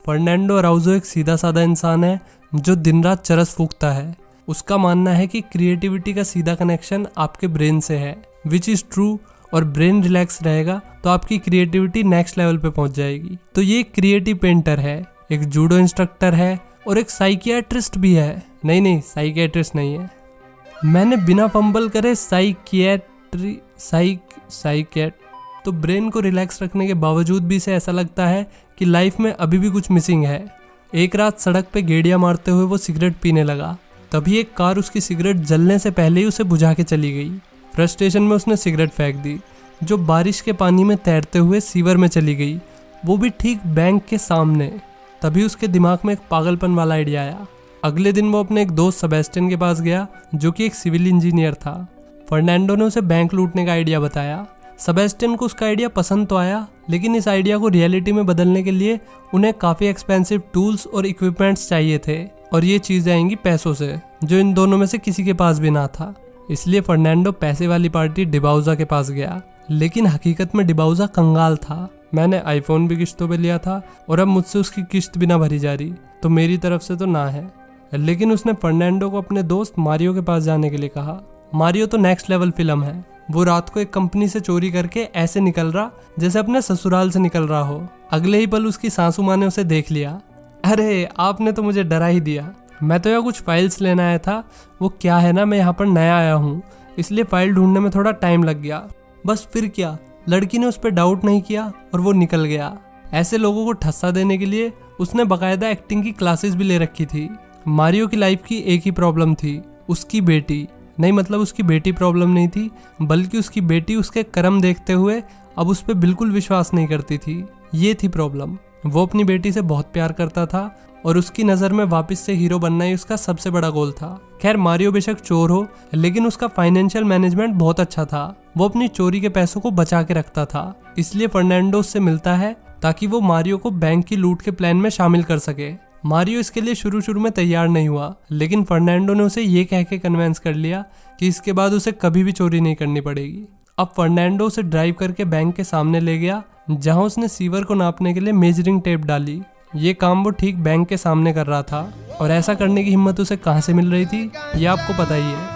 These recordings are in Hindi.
फर्नांडो अराउजो एक सीधा साधा इंसान है जो दिन रात चरस फूकता है। उसका मानना है कि क्रिएटिविटी का सीधा कनेक्शन आपके ब्रेन से है, विच इज ट्रू। और ब्रेन रिलैक्स रहेगा तो आपकी क्रिएटिविटी नेक्स्ट लेवल पे पहुंच जाएगी। तो ये एक क्रिएटिव पेंटर है, एक जूडो इंस्ट्रक्टर है और एक साइकियाट्रिस्ट भी है। नहीं, साइकियाट्रिस्ट नहीं है। मैंने बिना फंबल करे साइकियाट तो ब्रेन को रिलैक्स रखने के बावजूद भी इसे ऐसा लगता है कि लाइफ में अभी भी कुछ मिसिंग है। एक रात सड़क पे गेड़ियां मारते हुए वो सिगरेट पीने लगा। तभी एक कार उसकी सिगरेट जलने से पहले ही उसे बुझा के चली गई। फ्रस्ट्रेशन में उसने सिगरेट फेंक दी, जो बारिश के पानी में तैरते हुए सीवर में चली गई, वो भी ठीक बैंक के सामने। तभी उसके दिमाग में एक पागलपन वाला आइडिया आया। अगले दिन वो अपने एक दोस्त सेबेस्टियन के पास गया, जो कि एक सिविल इंजीनियर था। फर्नांडो ने उसे बैंक लूटने का आइडिया बताया। सेबेस्टियन को उसका आइडिया पसंद तो आया, लेकिन इस आइडिया को रियलिटी में बदलने के लिए उन्हें काफ़ी एक्सपेंसिव टूल्स और इक्विपमेंट्स चाहिए थे, और ये चीज़ें आएंगी पैसों से, जो इन दोनों में से किसी के पास भी ना था। इसलिए फर्नांडो पैसे वाली पार्टी डिबाउजा के पास गया, लेकिन हकीकत में डिबाउजा कंगाल था। मैंने आईफोन भी किस्तों पे लिया था और अब मुझसे उसकी किस्त भी ना भरी जा रही, तो मेरी तरफ से तो ना है। लेकिन उसने फर्नांडो को अपने दोस्त मारियो के पास जाने के लिए कहा। मारियो तो नेक्स्ट लेवल फिल्म है। वो रात को एक कंपनी से चोरी करके ऐसे निकल रहा जैसे अपने ससुराल से निकल रहा हो। अगले ही पल उसकी सासू माँ ने उसे देख लिया। अरे आपने तो मुझे डरा ही दिया। मैं तो यहाँ कुछ फाइल्स लेना आया था। वो क्या है ना, मैं यहाँ पर नया आया हूँ, इसलिए फाइल ढूंढने में थोड़ा टाइम लग गया। बस फिर क्या, लड़की ने उस पर डाउट नहीं किया और वो निकल गया। ऐसे लोगों को ठस्सा देने के लिए उसने बाकायदा एक्टिंग की क्लासेस भी ले रखी थी। मारियो की लाइफ की एक ही प्रॉब्लम थी, उसकी बेटी। नहीं, मतलब उसकी बेटी प्रॉब्लम नहीं थी, बल्कि उसकी बेटी उसके कर्म देखते हुए अब उस पर बिल्कुल विश्वास नहीं करती थी। ये थी प्रॉब्लम। वो अपनी बेटी से बहुत प्यार करता था और उसकी नज़र में वापस से हीरो बनना ही उसका सबसे बड़ा गोल था। खैर, मारियो बेशक चोर हो, लेकिन उसका फाइनेंशियल मैनेजमेंट बहुत अच्छा था। वो अपनी चोरी के पैसों को बचा के रखता था। इसलिए फर्नांडो उससे मिलता है ताकि वो मारियो को बैंक की लूट के प्लान में शामिल कर सके। मारियो इसके लिए शुरू में तैयार नहीं हुआ, लेकिन फर्नांडो ने उसे ये कह के कन्विंस कर लिया कि इसके बाद उसे कभी भी चोरी नहीं करनी पड़ेगी। अब फर्नांडो उसे ड्राइव करके बैंक के सामने ले गया, जहां उसने सीवर को नापने के लिए मेजरिंग टेप डाली। ये काम वो ठीक बैंक के सामने कर रहा था, और ऐसा करने की हिम्मत उसे कहाँ से मिल रही थी ये आपको पता ही है।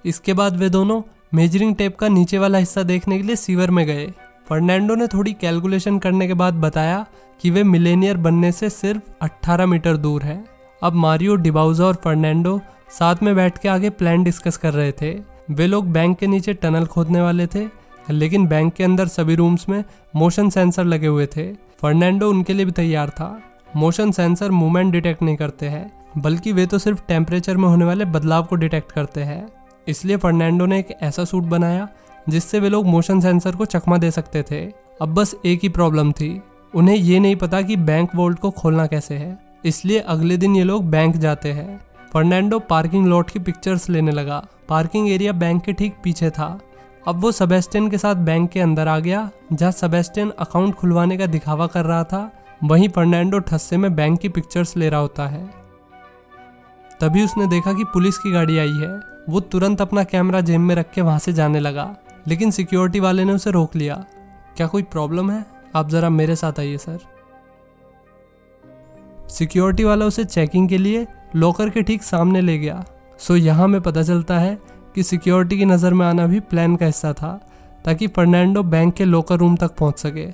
इसके बाद वे दोनों मेजरिंग टेप का नीचे वाला हिस्सा देखने के लिए सीवर में गए। फर्नांडो ने थोड़ी कैलकुलेशन करने के बाद बताया कि वे मिलेनियर बनने से सिर्फ 18 मीटर दूर है। अब मारियो, डिबाउजा और फर्नांडो साथ में बैठ के आगे प्लान डिस्कस कर रहे थे। वे लोग बैंक के नीचे टनल खोदने वाले थे, लेकिन बैंक के अंदर सभी रूम्स में मोशन सेंसर लगे हुए थे। फर्नांडो उनके लिए भी तैयार था। मोशन सेंसर मूवमेंट डिटेक्ट नहीं करते हैं, बल्कि वे तो सिर्फ टेम्परेचर में होने वाले बदलाव को डिटेक्ट करते हैं। इसलिए फर्नांडो ने एक ऐसा सूट बनाया जिससे वे लोग मोशन सेंसर को चकमा दे सकते थे। अब बस एक ही प्रॉब्लम थी, उन्हें ये नहीं पता कि बैंक वोल्ट को खोलना कैसे है। इसलिए अगले दिन ये लोग बैंक जाते हैं। फर्नांडो पार्किंग लॉट की पिक्चर्स लेने लगा। पार्किंग एरिया बैंक के ठीक पीछे था। अब वो सेबेस्टियन के साथ बैंक के अंदर आ गया, जहाँ सेबेस्टियन अकाउंट खुलवाने का दिखावा कर रहा था। वहीं फर्नांडो ठस्से में बैंक की पिक्चर्स ले रहा होता है। तभी उसने देखा कि पुलिस की गाड़ी आई है। वो तुरंत अपना कैमरा जेब में रख के वहां से जाने लगा, लेकिन सिक्योरिटी वाले ने उसे रोक लिया। क्या कोई प्रॉब्लम है? आप जरा मेरे साथ आइए सर। सिक्योरिटी वाला उसे चेकिंग के लिए लॉकर के ठीक सामने ले गया। सो यहाँ में पता चलता है कि सिक्योरिटी की नज़र में आना भी प्लान का हिस्सा था, ताकि फर्नांडो बैंक के लॉकर रूम तक पहुँच सके।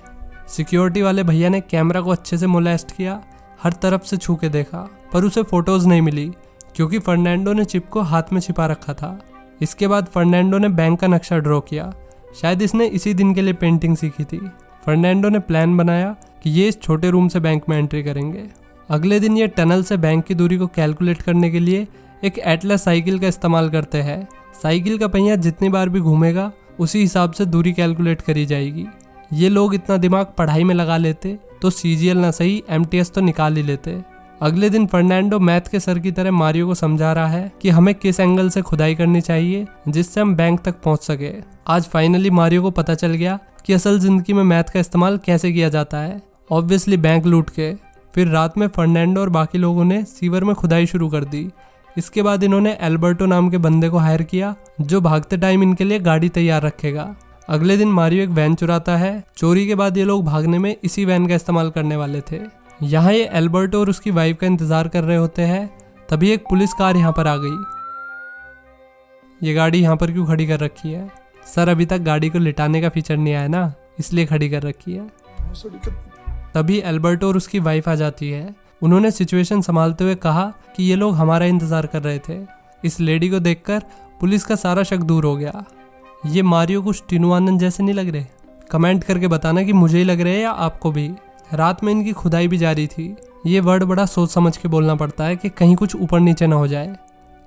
सिक्योरिटी वाले भैया ने कैमरा को अच्छे से मोलेस्ट किया, हर तरफ से छू के देखा, पर उसे फोटोज नहीं मिली, क्योंकि फर्नांडो ने चिप को हाथ में छिपा रखा था। इसके बाद फर्नांडो ने बैंक का नक्शा ड्रॉ किया। शायद इसने इसी दिन के लिए पेंटिंग सीखी थी। फर्नांडो ने प्लान बनाया कि ये इस छोटे रूम से बैंक में एंट्री करेंगे। अगले दिन ये टनल से बैंक की दूरी को कैलकुलेट करने के लिए एक एटलस साइकिल का इस्तेमाल करते हैं। साइकिल का पहिया जितनी बार भी घूमेगा उसी हिसाब से दूरी कैलकुलेट करी जाएगी। ये लोग इतना दिमाग पढ़ाई में लगा लेते तो CGL ना सही MTS तो निकाल ही लेते। अगले दिन फर्नांडो मैथ के सर की तरह मारियो को समझा रहा है कि हमें किस एंगल से खुदाई करनी चाहिए जिससे हम बैंक तक पहुंच सके। आज फाइनली मारियो को पता चल गया कि असल जिंदगी में मैथ का इस्तेमाल कैसे किया जाता है, ऑब्वियसली बैंक लूट के। फिर रात में फर्नांडो और बाकी लोगों ने सीवर में खुदाई शुरू कर दी। इसके बाद इन्होंने एल्बर्टो नाम के बंदे को हायर किया जो भागते टाइम इनके लिए गाड़ी तैयार रखेगा। अगले दिन मारियो एक वैन चुराता है। चोरी के बाद ये लोग भागने में इसी वैन का इस्तेमाल करने वाले थे। यहाँ ये एल्बर्टो और उसकी वाइफ का इंतजार कर रहे होते हैं, तभी एक पुलिस कार यहाँ पर आ गई। ये गाड़ी यहाँ पर क्यों खड़ी कर रखी है? सर अभी तक गाड़ी को लिटाने का फीचर नहीं आया ना, इसलिए खड़ी कर रखी है। तभी एल्बर्टो और उसकी वाइफ आ जाती है। उन्होंने सिचुएशन संभालते हुए कहा कि ये लोग हमारा इंतजार कर रहे थे। इस लेडी को देखकर पुलिस का सारा शक दूर हो गया। ये मारियो कुछ टीनू आनंद जैसे नहीं लग रहे? कमेंट करके बताना कि मुझे ही लग रहे हैं या आपको भी। रात में इनकी खुदाई भी जारी थी। ये वर्ड बड़ा सोच समझ के बोलना पड़ता है कि कहीं कुछ ऊपर नीचे ना हो जाए।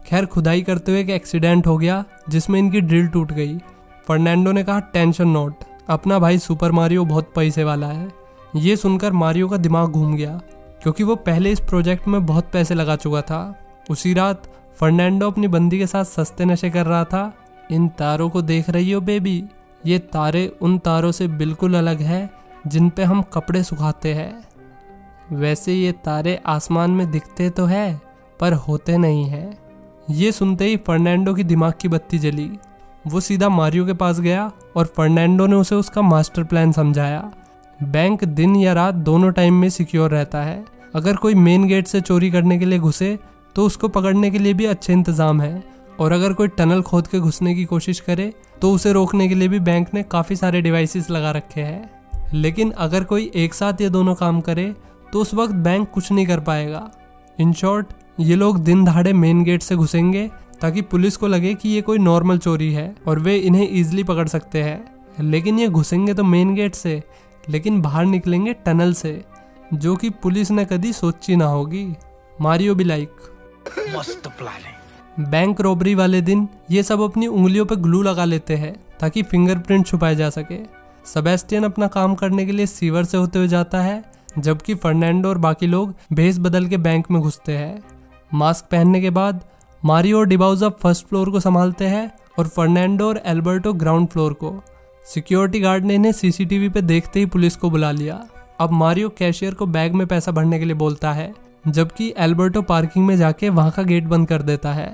खैर खुदाई करते हुए एक एक्सीडेंट हो गया जिसमें इनकी ड्रिल टूट गई। फर्नांडो ने कहा टेंशन नोट, अपना भाई सुपर मारियो बहुत पैसे वाला है। ये सुनकर मारियो का दिमाग घूम गया क्योंकि वो पहले इस प्रोजेक्ट में बहुत पैसे लगा चुका था। उसी रात फर्नांडो अपनी बंदी के साथ सस्ते नशे कर रहा था। इन तारों को देख रही हो बेबी? ये तारे उन तारों से बिल्कुल अलग है जिन पे हम कपड़े सुखाते हैं। वैसे ये तारे आसमान में दिखते तो है पर होते नहीं हैं। ये सुनते ही फर्नांडो की दिमाग की बत्ती जली। वो सीधा मारियो के पास गया और फर्नांडो ने उसे उसका मास्टर प्लान समझाया। बैंक दिन या रात दोनों टाइम में सिक्योर रहता है। अगर कोई मेन गेट से चोरी करने के लिए घुसे तो उसको पकड़ने के लिए भी अच्छे इंतजाम है, और अगर कोई टनल खोद के घुसने की कोशिश करे तो उसे रोकने के लिए भी बैंक ने काफ़ी सारे डिवाइसेस लगा रखे हैं। लेकिन अगर कोई एक साथ ये दोनों काम करे तो उस वक्त बैंक कुछ नहीं कर पाएगा। इन शॉर्ट, ये लोग दिन दहाड़े मेन गेट से घुसेंगे ताकि पुलिस को लगे कि ये कोई नॉर्मल चोरी है और वे इन्हें ईजिली पकड़ सकते हैं। लेकिन ये घुसेंगे तो मेन गेट से, लेकिन बाहर निकलेंगे टनल से, जो कि पुलिस ने कभी सोची ना होगी। मारियो भी लाइक मस्त प्लान। बैंक रॉबरी वाले दिन ये सब अपनी उंगलियों पे ग्लू लगा लेते हैं ताकि फिंगरप्रिंट छुपाए जा सके। सेबेस्टियन अपना काम करने के लिए सीवर से होते हुए जाता है, जबकि फर्नांडो और बाकी लोग भेस बदल के बैंक में घुसते हैं। मास्क पहनने के बाद मारियो और डिबाउजा फर्स्ट फ्लोर को संभालते हैं और फर्नांडो और एल्बर्टो ग्राउंड फ्लोर को। सिक्योरिटी गार्ड ने इन्हें सीसीटीवी पे देखते ही पुलिस को बुला लिया। अब मारियो कैशियर को बैग में पैसा भरने के लिए बोलता है, जबकि एल्बर्टो पार्किंग में जाके वहां का गेट बंद कर देता है।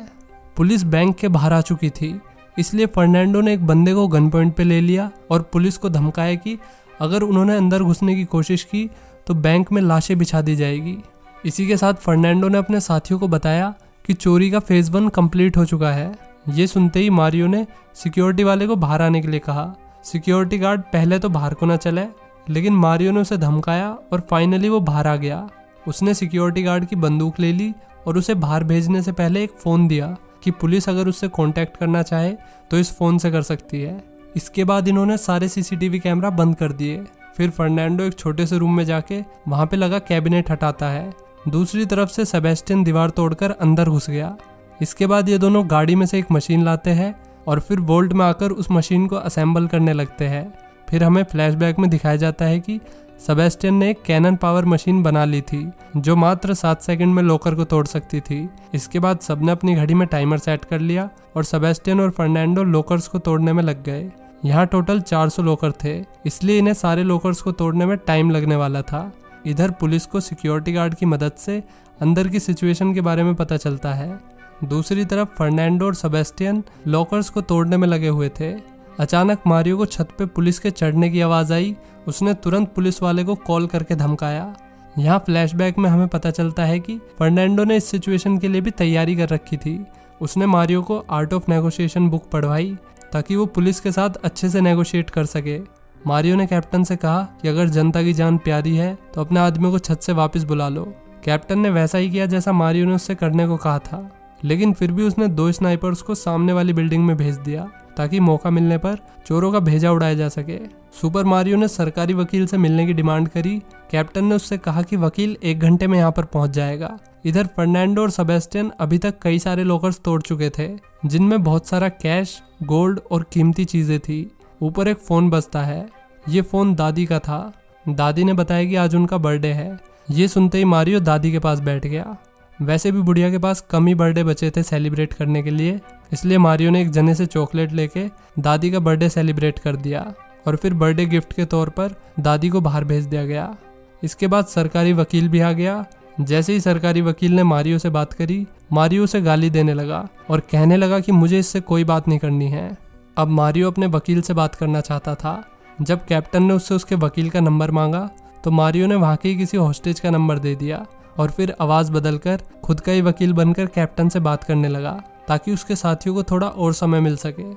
पुलिस बैंक के बाहर आ चुकी थी, इसलिए फर्नांडो ने एक बंदे को गन पॉइंट पे ले लिया और पुलिस को धमकाया कि अगर उन्होंने अंदर घुसने की कोशिश की तो बैंक में लाशें बिछा दी जाएगी। इसी के साथ फर्नांडो ने अपने साथियों को बताया कि चोरी का फेज 1 कंप्लीट हो चुका है। ये सुनते ही मारियो ने सिक्योरिटी वाले को बाहर आने के लिए कहा। सिक्योरिटी गार्ड पहले तो बाहर को न चले, लेकिन मारियो ने उसे धमकाया और फाइनली वो बाहर आ गया। उसने सिक्योरिटी गार्ड की बंदूक ले ली और उसे बाहर भेजने से पहले एक फ़ोन दिया कि पुलिस अगर उससे कांटेक्ट करना चाहे तो इस फ़ोन से कर सकती है। इसके बाद इन्होंने सारे सीसीटीवी कैमरा बंद कर दिए। फिर फर्नांडो एक छोटे से रूम में जाके वहाँ पे लगा कैबिनेट हटाता है। दूसरी तरफ से सेबेस्टियन दीवार तोड़कर अंदर घुस गया। इसके बाद ये दोनों गाड़ी में से एक मशीन लाते हैं और फिर वोल्ट में आकर उस मशीन को असेंबल करने लगते हैं। फिर हमें फ्लैशबैक में दिखाया जाता है कि सेबेस्टियन ने एक कैनन पावर मशीन बना ली थी जो मात्र 7 सेकंड में लॉकर को तोड़ सकती थी। इसके बाद सबने अपनी घड़ी में टाइमर सेट कर लिया और सेबेस्टियन और फर्नांडो लॉकर्स को तोड़ने में लग गए। यहाँ टोटल 400 लॉकर थे, इसलिए इन्हें सारे लॉकर्स को तोड़ने में टाइम लगने वाला था। इधर पुलिस को सिक्योरिटी गार्ड की मदद से अंदर की सिचुएशन के बारे में पता चलता है। दूसरी तरफ फर्नांडो और सेबेस्टियन लॉकर्स को तोड़ने में लगे हुए थे। अचानक मारियो को छत पे पुलिस के चढ़ने की आवाज़ आई। उसने तुरंत पुलिस वाले को कॉल करके धमकाया। यहाँ फ्लैशबैक में हमें पता चलता है कि फर्नांडो ने इस सिचुएशन के लिए भी तैयारी कर रखी थी। उसने मारियो को आर्ट ऑफ नेगोशिएशन बुक पढ़वाई ताकि वो पुलिस के साथ अच्छे से नेगोशिएट कर सके। मारियो ने कैप्टन से कहा कि अगर जनता की जान प्यारी है तो अपने आदमियों को छत से वापस बुला लो। कैप्टन ने वैसा ही किया जैसा मारियो ने उससे करने को कहा था, लेकिन फिर भी उसने 2 स्नाइपर्स को सामने वाली बिल्डिंग में भेज दिया ताकि मौका मिलने पर चोरों का भेजा उड़ाया जा सके। सुपर मारियो ने सरकारी वकील से मिलने की डिमांड करी। कैप्टन ने उससे कहा कि वकील 1 घंटे में यहाँ पर पहुंच जाएगा। इधर फर्नांडो और सेबेस्टियन अभी तक कई सारे लॉकर्स तोड़ चुके थे जिनमें बहुत सारा कैश, गोल्ड और कीमती चीजें थी। ऊपर एक फोन बजता है। ये फोन दादी का था। दादी ने बताया कि आज उनका बर्थडे है। ये सुनते ही मारियो दादी के पास बैठ गया। वैसे भी बुढ़िया के पास कम ही बर्थडे बचे थे सेलिब्रेट करने के लिए, इसलिए मारियो ने एक जने से चॉकलेट लेके दादी का बर्थडे सेलिब्रेट कर दिया और फिर बर्थडे गिफ्ट के तौर पर दादी को बाहर भेज दिया गया। इसके बाद सरकारी वकील भी आ गया। जैसे ही सरकारी वकील ने मारियो से बात करी, मारियो उसे गाली देने लगा और कहने लगा कि मुझे इससे कोई बात नहीं करनी है। अब मारियो अपने वकील से बात करना चाहता था। जब कैप्टन ने उससे उसके वकील का नंबर मांगा तो मारियो ने वहाँ के ही किसी हॉस्टेज का नंबर दे दिया और फिर आवाज़ बदलकर खुद का ही वकील बनकर कैप्टन से बात करने लगा ताकि उसके साथियों को थोड़ा और समय मिल सके।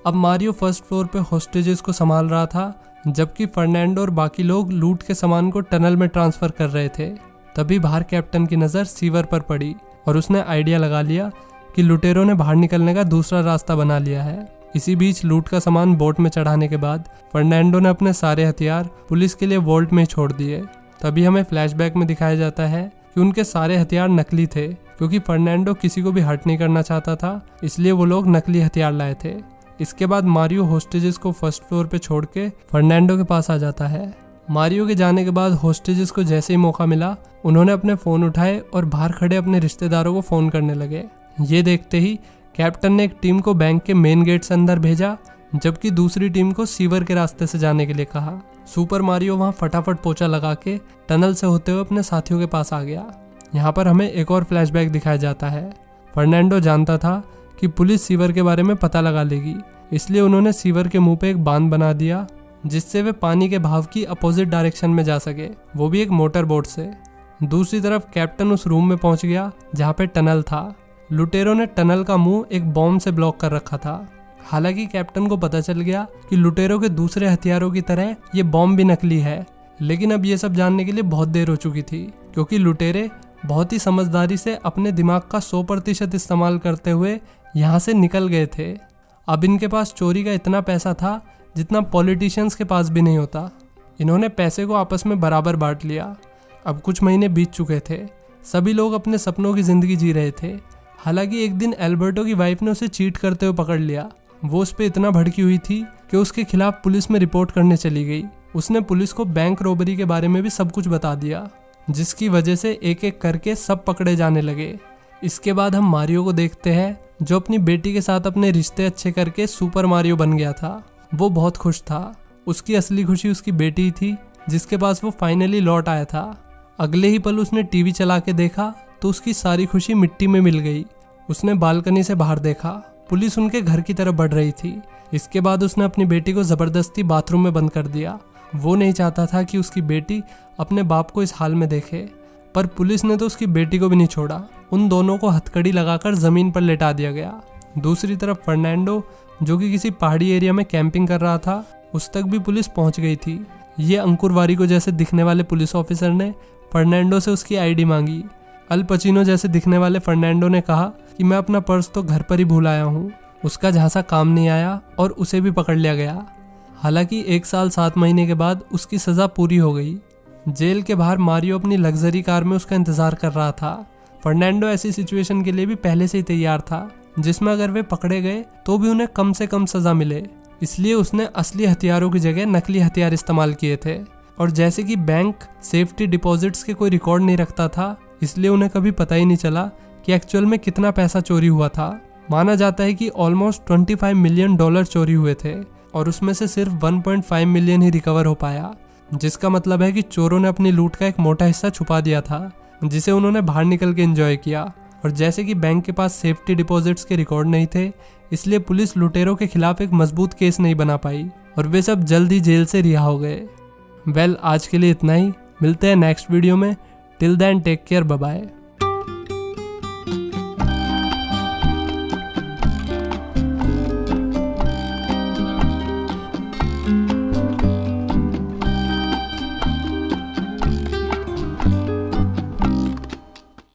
अब मारियो फर्स्ट फ्लोर पे हॉस्टेजेस को संभाल रहा था, जबकि फर्नांडो और बाकी लोग लूट के सामान को टनल में ट्रांसफर कर रहे थे। तभी बाहर कैप्टन की नज़र सीवर पर पड़ी और उसने आइडिया लगा लिया कि लुटेरों ने बाहर निकलने का दूसरा रास्ता बना लिया है। इसी बीच लूट का सामान बोट में चढ़ाने के बाद फर्नांडो ने अपने सारे हथियार पुलिस के लिए वॉल्ट में छोड़ दिए। तभी हमें फ्लैशबैक में दिखाया जाता है कि उनके सारे हथियार नकली थे, क्योंकि फर्नांडो किसी को भी हर्ट नहीं करना चाहता था, इसलिए वो लोग नकली हथियार लाए थे। इसके बाद मारियो होस्टेजेस को फर्स्ट फ्लोर पे छोड़ के फर्नांडो के पास आ जाता है। मारियो के जाने के बाद होस्टेजेस को जैसे ही मौका मिला उन्होंने अपने फ़ोन उठाए और बाहर खड़े अपने रिश्तेदारों को फ़ोन करने लगे। ये देखते ही कैप्टन ने एक टीम को बैंक के मेन गेट से अंदर भेजा, जबकि दूसरी टीम को सीवर के रास्ते से जाने के लिए कहा। सुपर मारियो वहाँ फटाफट पोछा लगा के टनल से होते हुए अपने साथियों के पास आ गया। यहाँ पर हमें एक और फ्लैशबैक दिखाया जाता है। फर्नांडो जानता था कि पुलिस सीवर के बारे में पता लगा लेगी, इसलिए उन्होंने सीवर के मुंह पे एक बांध बना दिया जिससे वे पानी के बहाव की अपोजिट डायरेक्शन में जा सके, वो भी एक मोटर बोट से। दूसरी तरफ कैप्टन उस रूम में पहुंच गया जहाँ पे टनल था। लुटेरों ने टनल का मुंह एक बॉम्ब से ब्लॉक कर रखा था। हालांकि कैप्टन को पता चल गया कि लुटेरों के दूसरे हथियारों की तरह ये बॉम्ब भी नकली है, लेकिन अब ये सब जानने के लिए बहुत देर हो चुकी थी, क्योंकि लुटेरे बहुत ही समझदारी से अपने दिमाग का 100% इस्तेमाल करते हुए यहाँ से निकल गए थे। अब इनके पास चोरी का इतना पैसा था जितना पॉलिटिशियंस के पास भी नहीं होता। इन्होंने पैसे को आपस में बराबर बांट लिया। अब कुछ महीने बीत चुके थे, सभी लोग अपने सपनों की जिंदगी जी रहे थे। हालांकि एक दिन एल्बर्टो की वाइफ ने उसे चीट करते हुए पकड़ लिया। वो उस पर इतना भड़की हुई थी कि उसके खिलाफ पुलिस में रिपोर्ट करने चली गई। उसने पुलिस को बैंक रॉबरी के बारे में भी सब कुछ बता दिया, जिसकी वजह से एक एक करके सब पकड़े जाने लगे। इसके बाद हम मारियो को देखते हैं, जो अपनी बेटी के साथ अपने रिश्ते अच्छे करके सुपर मारियो बन गया था। वो बहुत खुश था। उसकी असली खुशी उसकी बेटी थी, जिसके पास वो फाइनली लौट आया था। अगले ही पल उसने टीवी चला के देखा तो उसकी सारी खुशी मिट्टी में मिल गई। उसने बालकनी से बाहर देखा, पुलिस उनके घर की तरफ बढ़ रही थी। इसके बाद उसने अपनी बेटी को जबरदस्ती बाथरूम में बंद कर दिया। वो नहीं चाहता था कि उसकी बेटी अपने बाप को इस हाल में देखे, पर पुलिस ने तो उसकी बेटी को भी नहीं छोड़ा। उन दोनों को हथकड़ी लगाकर जमीन पर लेटा दिया गया। दूसरी तरफ फर्नांडो, जो कि किसी पहाड़ी एरिया में कैंपिंग कर रहा था, उस तक भी पुलिस पहुंच गई थी। ये अंकुरवारी को जैसे दिखने वाले पुलिस ऑफिसर ने फर्नांडो से उसकी आईडी मांगी। अल पचिनो जैसे दिखने वाले फर्नांडो ने कहा कि मैं अपना पर्स तो घर पर ही भूल आया हूँ। उसका झांसा काम नहीं आया और उसे भी पकड़ लिया गया। हालांकि 1 साल 7 महीने के बाद उसकी सज़ा पूरी हो गई। जेल के बाहर मारियो अपनी लग्जरी कार में उसका इंतजार कर रहा था। फर्नांडो ऐसी सिचुएशन के लिए भी पहले से ही तैयार था, जिसमें अगर वे पकड़े गए तो भी उन्हें कम से कम सज़ा मिले। इसलिए उसने असली हथियारों की जगह नकली हथियार इस्तेमाल किए थे। और जैसे कि बैंक सेफ्टी डिपॉजिट्स के कोई रिकॉर्ड नहीं रखता था, इसलिए उन्हें कभी पता ही नहीं चला कि एक्चुअल में कितना पैसा चोरी हुआ था। माना जाता है कि ऑलमोस्ट $25 मिलियन चोरी हुए थे और उसमें से सिर्फ 1.5 मिलियन ही रिकवर हो पाया, जिसका मतलब है कि चोरों ने अपनी लूट का एक मोटा हिस्सा छुपा दिया था, जिसे उन्होंने बाहर निकल के एंजॉय किया। और जैसे कि बैंक के पास सेफ्टी डिपॉजिट्स के रिकॉर्ड नहीं थे, इसलिए पुलिस लुटेरों के खिलाफ एक मजबूत केस नहीं बना पाई और वे सब जल्द ही जेल से रिहा हो गए। वेल, आज के लिए इतना ही। मिलते हैं नेक्स्ट वीडियो में। Till then take care, bye bye.